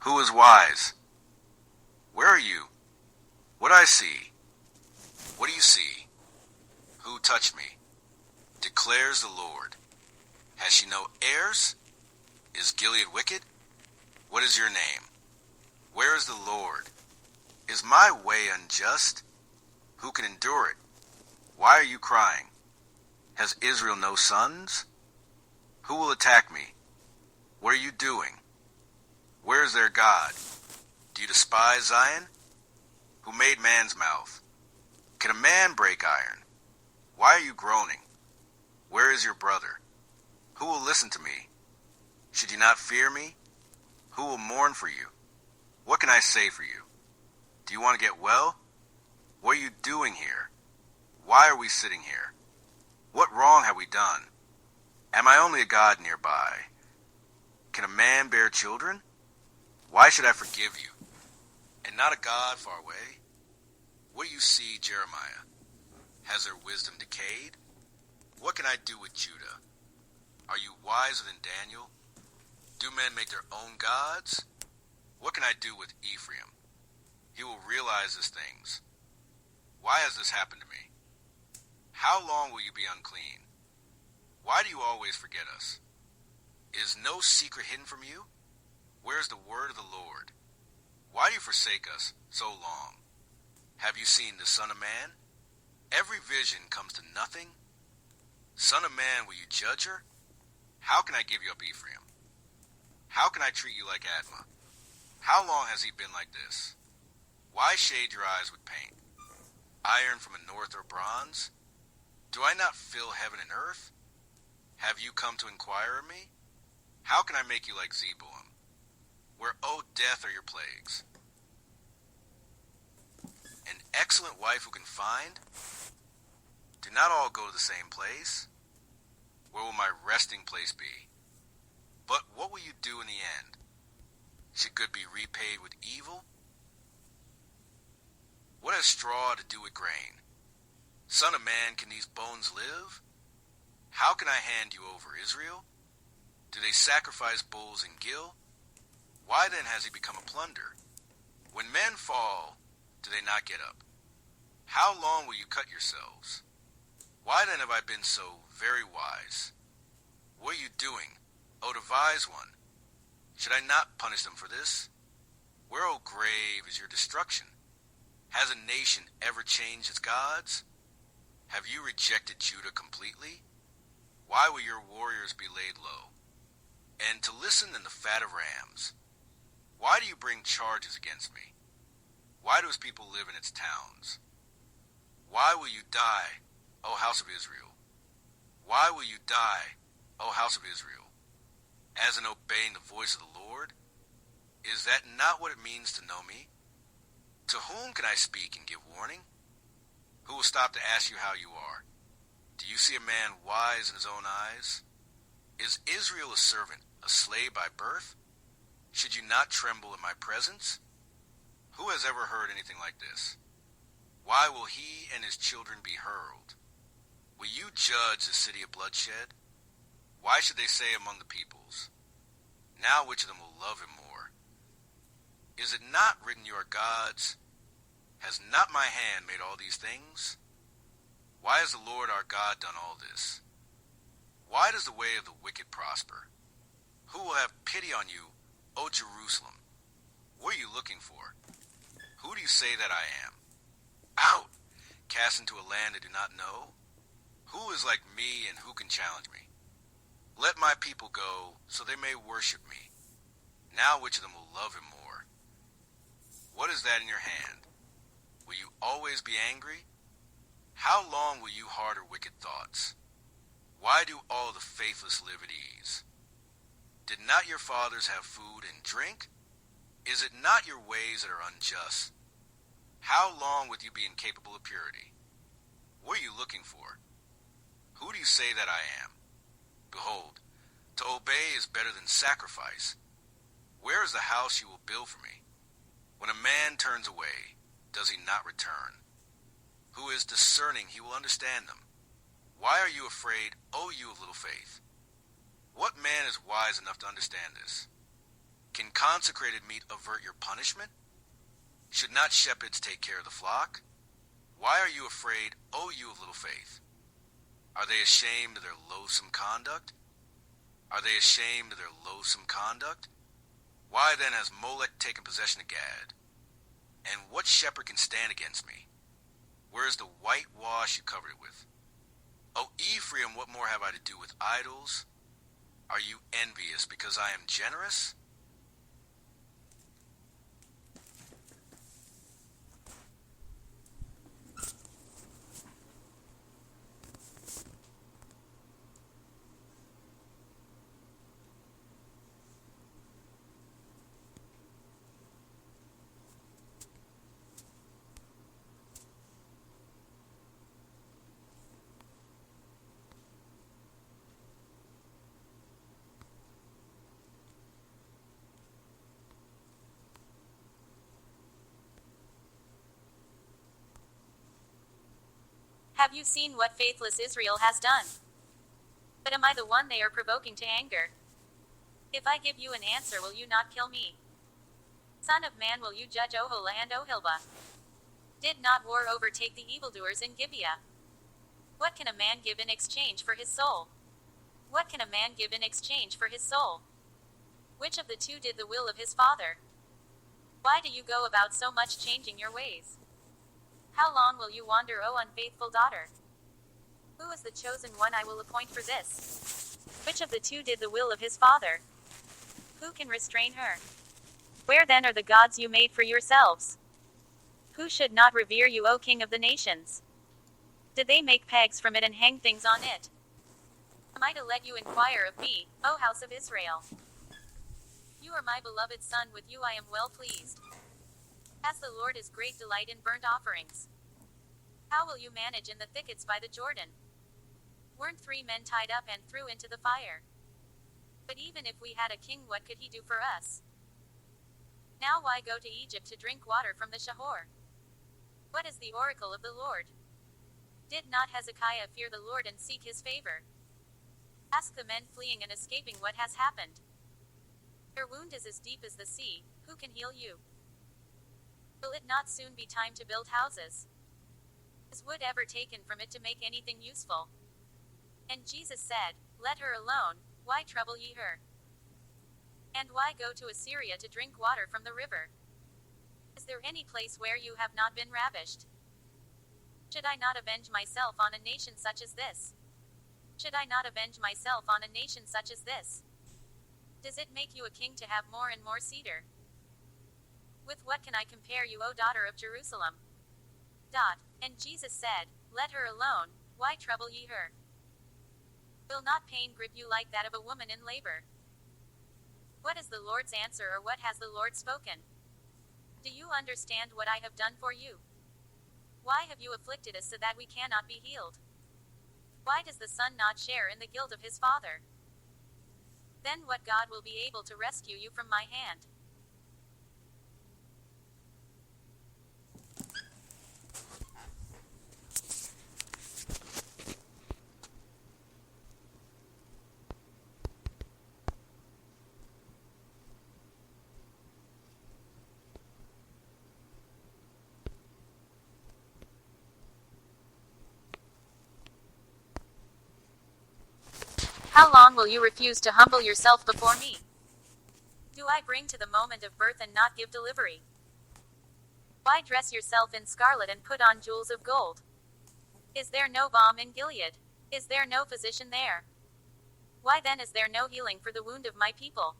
Who is wise? Where are you? What I see? What do you see? Who touched me? Declares the Lord. Has she no heirs? Is Gilead wicked? What is your name? Where is the Lord? Is my way unjust? Who can endure it? Why are you crying? Has Israel no sons? Who will attack me? What are you doing? Where is their God? Do you despise Zion? Who made man's mouth? Can a man break iron? Why are you groaning? Where is your brother? Who will listen to me? Should you not fear me? Who will mourn for you? What can I say for you? Do you want to get well? What are you doing here? Why are we sitting here? What wrong have we done? Am I only a God nearby? Can a man bear children? Why should I forgive you? And not a God far away? What do you see, Jeremiah? Has their wisdom decayed? What can I do with Judah? Are you wiser than Daniel? Do men make their own gods? What can I do with Ephraim? He will realize these things. Why has this happened to me? How long will you be unclean? Why do you always forget us? Is no secret hidden from you? Where is the word of the Lord? Why do you forsake us so long? Have you seen the Son of Man? Every vision comes to nothing. Son of man, will you judge her? How can I give you up Ephraim? How can I treat you like Admah? How long has he been like this? Why shade your eyes with paint? Iron from the north or bronze? Do I not fill heaven and earth? Have you come to inquire of me? How can I make you like Zebulun? Where, O death, are your plagues? An excellent wife who can find? Do not all go to the same place? Where will my resting place be? But what will you do in the end? Should good be repaid with evil? What has straw to do with grain? Son of man, can these bones live? How can I hand you over Israel? Do they sacrifice bulls in Gil? Why then has he become a plunder? When men fall, do they not get up? How long will you cut yourselves? Why then have I been so very wise? What are you doing, O devise one? Should I not punish them for this? Where, O grave, is your destruction? Has a nation ever changed its gods? Have you rejected Judah completely? Why will your warriors be laid low? And to listen in the fat of rams. Why do you bring charges against me? Why do his people live in its towns? Why will you die, O house of Israel? Why will you die, O house of Israel? As in obeying the voice of the Lord? Is that not what it means to know me? To whom can I speak and give warning? Who will stop to ask you how you are? Do you see a man wise in his own eyes? Is Israel a servant, a slave by birth? Should you not tremble in my presence? Who has ever heard anything like this? Why will he and his children be hurled? Will you judge the city of bloodshed? Why should they say among the peoples, now which of them will love him more? Is it not written you are gods? Has not my hand made all these things? Why has the Lord our God done all this? Why does the way of the wicked prosper? Who will have pity on you, O Jerusalem? What are you looking for? Who do you say that I am? Out! Cast into a land I do not know? Who is like me and who can challenge me? Let my people go, so they may worship me. Now which of them will love him more? What is that in your hand? Will you always be angry? How long will you harbor wicked thoughts? Why do all the faithless live at ease? Did not your fathers have food and drink? Is it not your ways that are unjust? How long would you be incapable of purity? What are you looking for? Who do you say that I am? Behold, to obey is better than sacrifice. Where is the house you will build for me? When a man turns away, does he not return? Who is discerning, he will understand them. Why are you afraid, O you of little faith? What man is wise enough to understand this? Can consecrated meat avert your punishment? Should not shepherds take care of the flock? Why are you afraid, O you of little faith? Are they ashamed of their loathsome conduct? Are they ashamed of their loathsome conduct? Why then has Molech taken possession of Gad? And what shepherd can stand against me? Where is the whitewash you covered it with? O Ephraim, what more have I to do with idols? Are you envious because I am generous? Have you seen what faithless Israel has done? But am I the one they are provoking to anger? If I give you an answer, will you not kill me? Son of man, will you judge Oholah and Ohilbah? Did not war overtake the evildoers in Gibeah? What can a man give in exchange for his soul? What can a man give in exchange for his soul? Which of the two did the will of his father? Why do you go about so much changing your ways? How long will you wander, O unfaithful daughter? Who is the chosen one I will appoint for this? Which of the two did the will of his father? Who can restrain her? Where then are the gods you made for yourselves? Who should not revere you, O King of the nations? Did they make pegs from it and hang things on it? Am I to let you inquire of me, O house of Israel? You are my beloved son, with you I am well pleased. As the Lord is great delight in burnt offerings. How will you manage in the thickets by the Jordan? Weren't 3 men tied up and threw into the fire? But even if we had a king, what could he do for us? Now why go to Egypt to drink water from the Shahor? What is the oracle of the Lord? Did not Hezekiah fear the Lord and seek his favor? Ask the men fleeing and escaping what has happened. Your wound is as deep as the sea, who can heal you? Will it not soon be time to build houses? Is wood ever taken from it to make anything useful? And Jesus said, Let her alone, why trouble ye her? And why go to Assyria to drink water from the river? Is there any place where you have not been ravished? Should I not avenge myself on a nation such as this? Should I not avenge myself on a nation such as this? Does it make you a king to have more and more cedar? With what can I compare you, O daughter of Jerusalem? And Jesus said, Let her alone, why trouble ye her? Will not pain grip you like that of a woman in labor? What is the Lord's answer, or what has the Lord spoken? Do you understand what I have done for you? Why have you afflicted us so that we cannot be healed? Why does the son not share in the guilt of his father? Then what God will be able to rescue you from my hand? How long will you refuse to humble yourself before me? Do I bring to the moment of birth and not give delivery? Why dress yourself in scarlet and put on jewels of gold? Is there no balm in Gilead? Is there no physician there? Why then is there no healing for the wound of my people?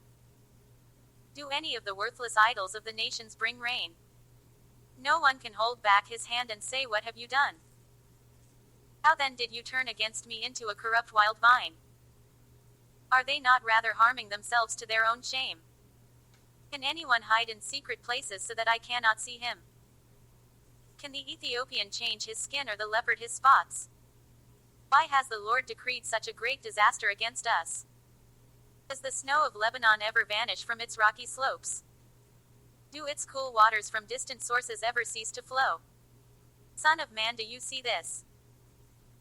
Do any of the worthless idols of the nations bring rain? No one can hold back his hand and say, What have you done? How then did you turn against me into a corrupt wild vine? Are they not rather harming themselves to their own shame? Can anyone hide in secret places so that I cannot see him? Can the Ethiopian change his skin or the leopard his spots? Why has the Lord decreed such a great disaster against us? Does the snow of Lebanon ever vanish from its rocky slopes? Do its cool waters from distant sources ever cease to flow? Son of man, do you see this?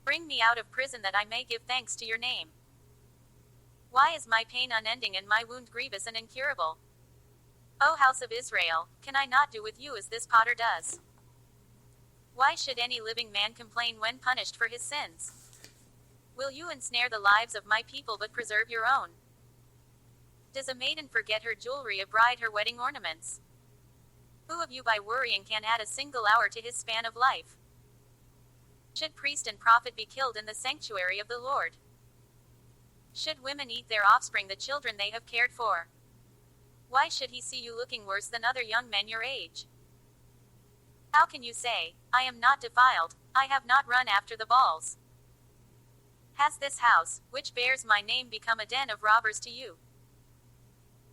Bring me out of prison that I may give thanks to your name. Why is my pain unending and my wound grievous and incurable? O house of Israel, can I not do with you as this potter does? Why should any living man complain when punished for his sins? Will you ensnare the lives of my people but preserve your own? Does a maiden forget her jewelry, a bride her wedding ornaments? Who of you by worrying can add a single hour to his span of life? Should priest and prophet be killed in the sanctuary of the Lord? Should women eat their offspring, the children they have cared for? Why should he see you looking worse than other young men your age? How can you say, I am not defiled, I have not run after the balls? Has this house, which bears my name, become a den of robbers to you?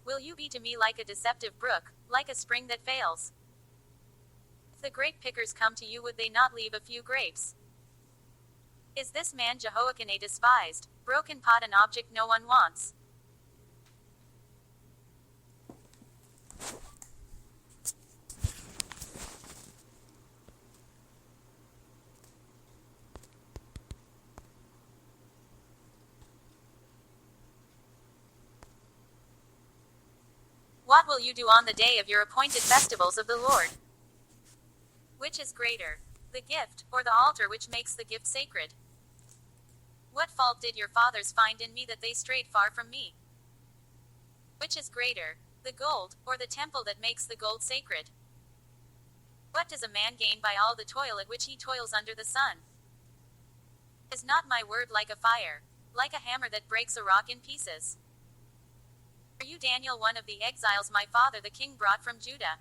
Will you be to me like a deceptive brook, like a spring that fails? If the grape pickers come to you, would they not leave a few grapes? Is this man Jehoiakim a despised, broken pot, an object no one wants? What will you do on the day of your appointed festivals of the Lord? Which is greater, the gift, or the altar which makes the gift sacred? What fault did your fathers find in me that they strayed far from me? Which is greater, the gold, or the temple that makes the gold sacred? What does a man gain by all the toil at which he toils under the sun? Is not my word like a fire, like a hammer that breaks a rock in pieces? Are you Daniel, one of the exiles my father the king brought from Judah?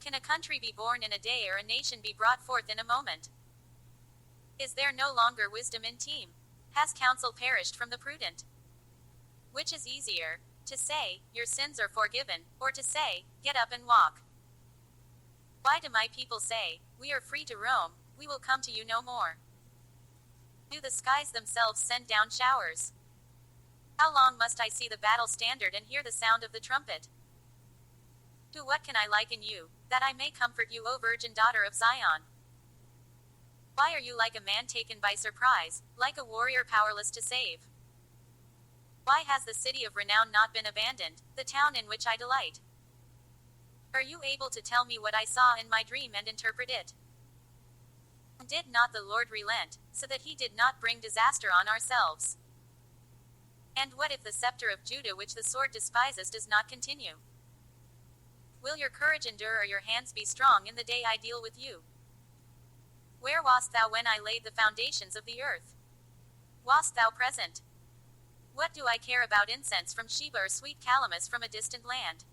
Can a country be born in a day, or a nation be brought forth in a moment? Is there no longer wisdom in team? Has counsel perished from the prudent? Which is easier, to say, your sins are forgiven, or to say, get up and walk? Why do my people say, we are free to roam, we will come to you no more? Do the skies themselves send down showers? How long must I see the battle standard and hear the sound of the trumpet? To what can I liken you, that I may comfort you, O virgin daughter of Zion? Why are you like a man taken by surprise, like a warrior powerless to save? Why has the city of renown not been abandoned, the town in which I delight? Are you able to tell me what I saw in my dream and interpret it? Did not the Lord relent, so that he did not bring disaster on ourselves? And what if the scepter of Judah, which the sword despises, does not continue? Will your courage endure, or your hands be strong in the day I deal with you? Where wast thou when I laid the foundations of the earth? Wast thou present? What do I care about incense from Sheba, or sweet calamus from a distant land?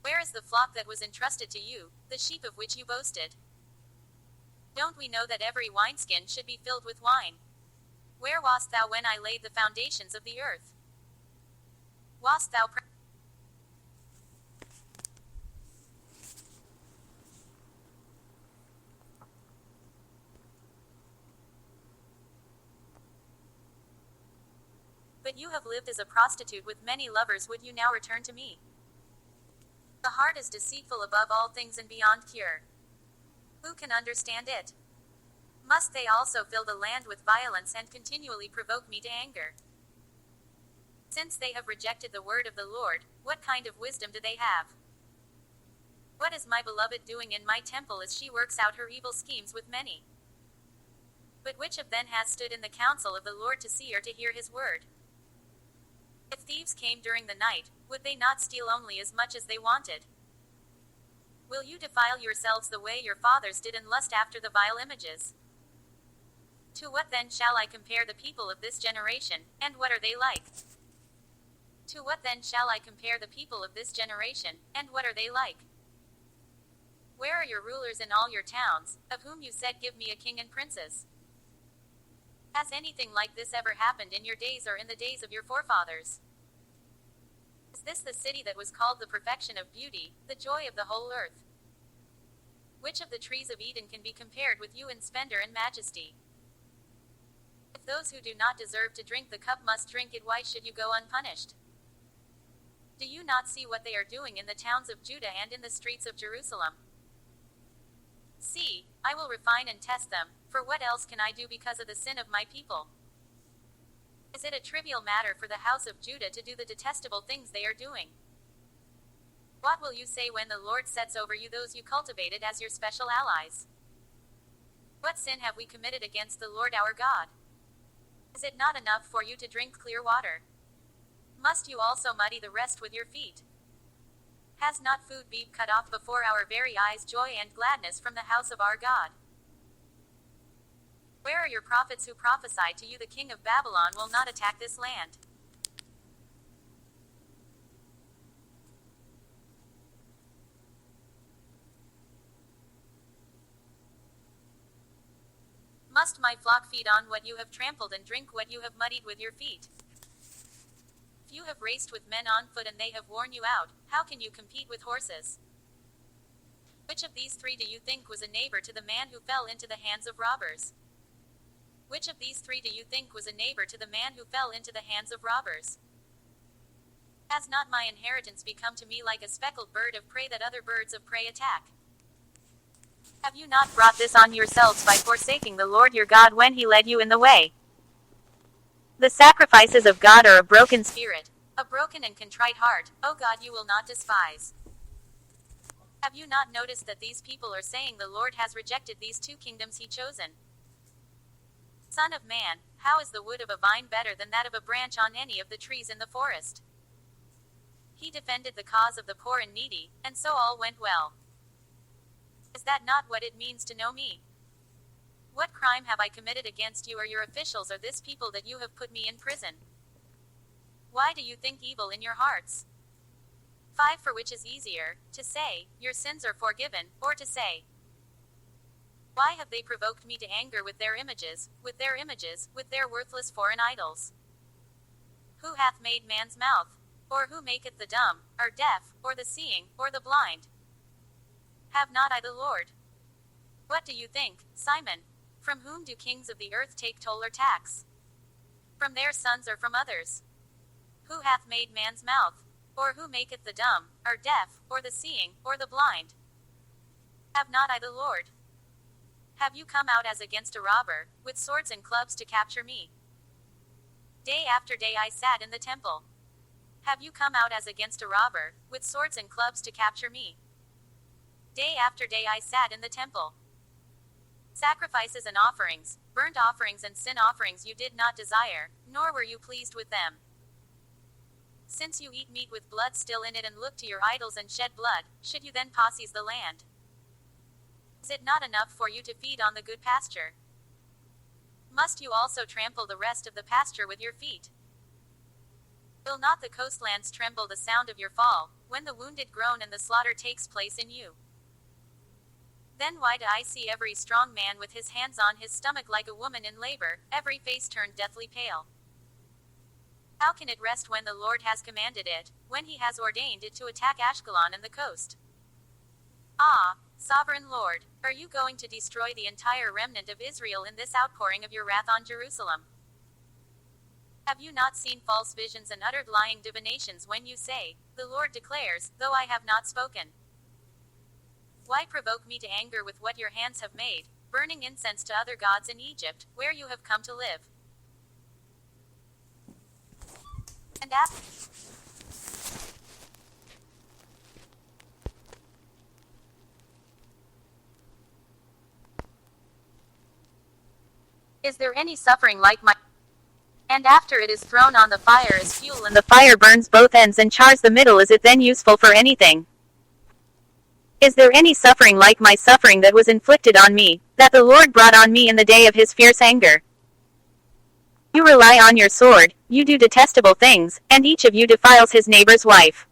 Where is the flock that was entrusted to you, the sheep of which you boasted? Don't we know that every wineskin should be filled with wine? Where wast thou when I laid the foundations of the earth? Wast thou But you have lived as a prostitute with many lovers, would you now return to me? The heart is deceitful above all things and beyond cure. Who can understand it? Must they also fill the land with violence and continually provoke me to anger? Since they have rejected the word of the Lord, what kind of wisdom do they have? What is my beloved doing in my temple as she works out her evil schemes with many? But which of them has stood in the counsel of the Lord to see or to hear his word? If thieves came during the night, would they not steal only as much as they wanted? Will you defile yourselves the way your fathers did and lust after the vile images? To what then shall I compare the people of this generation, and what are they like? To what then shall I compare the people of this generation, and what are they like? Where are your rulers in all your towns, of whom you said, give me a king and princes? Has anything like this ever happened in your days, or in the days of your forefathers? Is this the city that was called the perfection of beauty, the joy of the whole earth? Which of the trees of Eden can be compared with you in splendor and majesty? If those who do not deserve to drink the cup must drink it, why should you go unpunished? Do you not see what they are doing in the towns of Judah and in the streets of Jerusalem? See, I will refine and test them, for what else can I do because of the sin of my people? Is it a trivial matter for the house of Judah to do the detestable things they are doing? What will you say when the Lord sets over you those you cultivated as your special allies? What sin have we committed against the Lord our God? Is it not enough for you to drink clear water? Must you also muddy the rest with your feet? Has not food been cut off before our very eyes, joy and gladness from the house of our God? Where are your prophets who prophesied to you the king of Babylon will not attack this land? Must my flock feed on what you have trampled and drink what you have muddied with your feet? If you have raced with men on foot and they have worn you out, how can you compete with horses? Which of these three do you think was a neighbor to the man who fell into the hands of robbers? Which of these three do you think was a neighbor to the man who fell into the hands of robbers? Has not my inheritance become to me like a speckled bird of prey that other birds of prey attack? Have you not brought this on yourselves by forsaking the Lord your God when he led you in the way? The sacrifices of God are a broken spirit, a broken and contrite heart, O God, you will not despise. Have you not noticed that these people are saying the Lord has rejected these two kingdoms he chosen? Son of man, how is the wood of a vine better than that of a branch on any of the trees in the forest? He defended the cause of the poor and needy, and so all went well. Is that not what it means to know me? What crime have I committed against you or your officials or this people that you have put me in prison? Why do you think evil in your hearts? 5 For which is easier, to say, your sins are forgiven, or to say, why have they provoked me to anger with their images, with their worthless foreign idols? Who hath made man's mouth? Or who maketh the dumb, or deaf, or the seeing, or the blind? Have not I the Lord? What do you think, Simon? From whom do kings of the earth take toll or tax? From their sons or from others? Who hath made man's mouth? Or who maketh the dumb, or deaf, or the seeing, or the blind? Have not I the Lord? Have you come out as against a robber, with swords and clubs to capture me? Day after day I sat in the temple. Have you come out as against a robber, with swords and clubs to capture me? Day after day I sat in the temple. Sacrifices and offerings, burnt offerings and sin offerings you did not desire, nor were you pleased with them. Since you eat meat with blood still in it and look to your idols and shed blood, should you then possess the land? Is it not enough for you to feed on the good pasture? Must you also trample the rest of the pasture with your feet? Will not the coastlands tremble the sound of your fall, when the wounded groan and the slaughter takes place in you? Then why do I see every strong man with his hands on his stomach like a woman in labor, every face turned deathly pale? How can it rest when the Lord has commanded it, when he has ordained it to attack Ashkelon and the coast? Ah, sovereign Lord, are you going to destroy the entire remnant of Israel in this outpouring of your wrath on Jerusalem? Have you not seen false visions and uttered lying divinations when you say, the Lord declares, though I have not spoken? Why provoke me to anger with what your hands have made, burning incense to other gods in Egypt, where you have come to live? And after is there any suffering like my? And after it is thrown on the fire as fuel and the fire burns both ends and chars the middle, is it then useful for anything? Is there any suffering like my suffering that was inflicted on me, that the Lord brought on me in the day of his fierce anger? You rely on your sword, you do detestable things, and each of you defiles his neighbor's wife.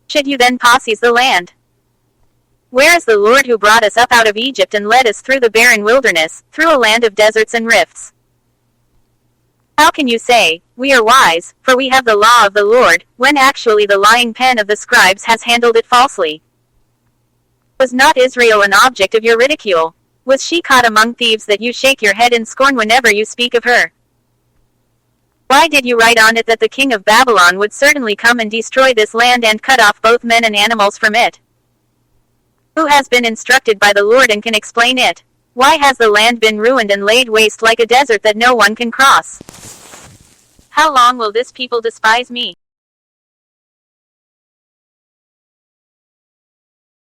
Should you then possess the land? Where is the Lord who brought us up out of Egypt and led us through the barren wilderness, through a land of deserts and rifts? How can you say, we are wise, for we have the law of the Lord, when actually the lying pen of the scribes has handled it falsely? Was not Israel an object of your ridicule? Was she caught among thieves that you shake your head in scorn whenever you speak of her? Why did you write on it that the king of Babylon would certainly come and destroy this land and cut off both men and animals from it? Who has been instructed by the Lord and can explain it? Why has the land been ruined and laid waste like a desert that no one can cross? How long will this people despise me?